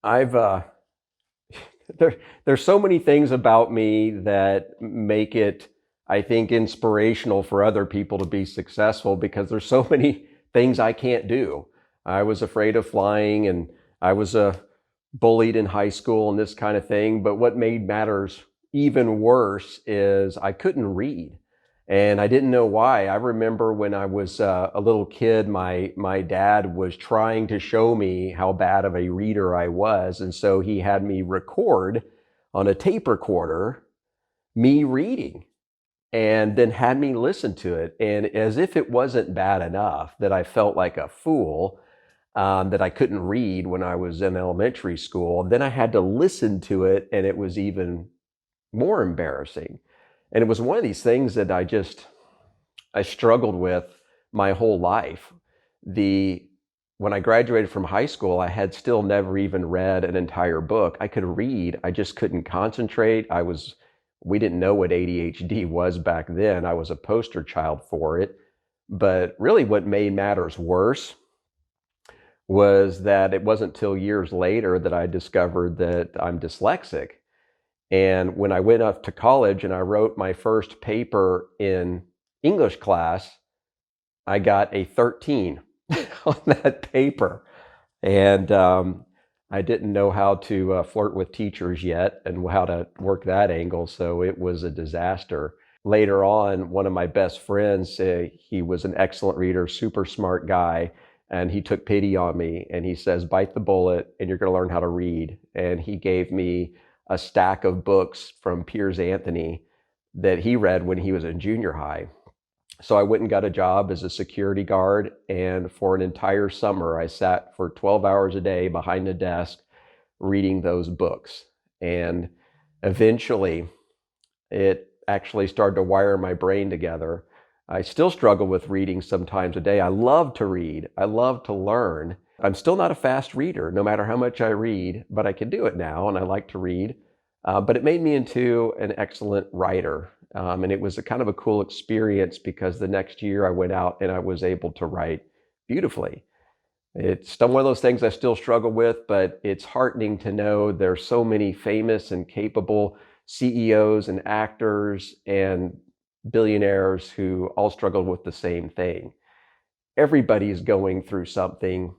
I've there's so many things about me that make it, I think, inspirational for other people to be successful because there's so many things I can't do. I was afraid of flying and I was bullied in high school and this kind of thing. But what made matters even worse is I couldn't read. And I didn't know why. I remember when I was a little kid, my dad was trying to show me how bad of a reader I was. And so he had me record on a tape recorder me reading and then had me listen to it. And as if it wasn't bad enough that I felt like a fool, that I couldn't read when I was in elementary school, then I had to listen to it, and it was even more embarrassing. And it was one of these things that I struggled with my whole life. When I graduated from high school, I had still never even read an entire book. I could read, I just couldn't concentrate. We didn't know what ADHD was back then. I was a poster child for it. But really what made matters worse was that it wasn't till years later that I discovered that I'm dyslexic. And when I went up to college and I wrote my first paper in English class, I got a 13 on that paper. And I didn't know how to flirt with teachers yet and how to work that angle. So it was a disaster. Later on, one of my best friends, he was an excellent reader, super smart guy. And he took pity on me and he says, bite the bullet and you're going to learn how to read. And he gave me a stack of books from Piers Anthony that he read when he was in junior high. So I went and got a job as a security guard. And for an entire summer, I sat for 12 hours a day behind a desk reading those books. And eventually, it actually started to wire my brain together. I still struggle with reading sometimes a day. I love to read. I love to learn. I'm still not a fast reader, no matter how much I read, but I can do it now, and I like to read. But it made me into an excellent writer. And it was a kind of a cool experience because the next year I went out and I was able to write beautifully. It's still one of those things I still struggle with, but it's heartening to know there's so many famous and capable CEOs and actors and billionaires who all struggle with the same thing. Everybody's going through something.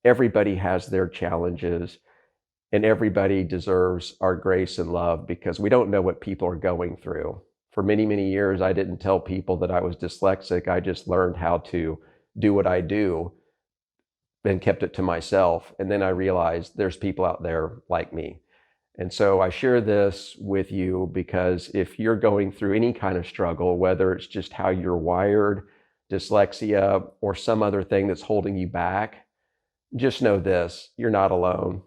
Everybody has their challenges, and everybody deserves our grace and love because we don't know what people are going through. For many, many years, I didn't tell people that I was dyslexic. I just learned how to do what I do and kept it to myself. And then I realized there's people out there like me. And so I share this with you because if you're going through any kind of struggle, whether it's just how you're wired, dyslexia, or some other thing that's holding you back, just know this, you're not alone.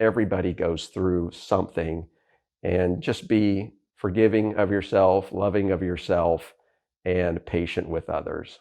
Everybody goes through something, and just be forgiving of yourself, loving of yourself, and patient with others.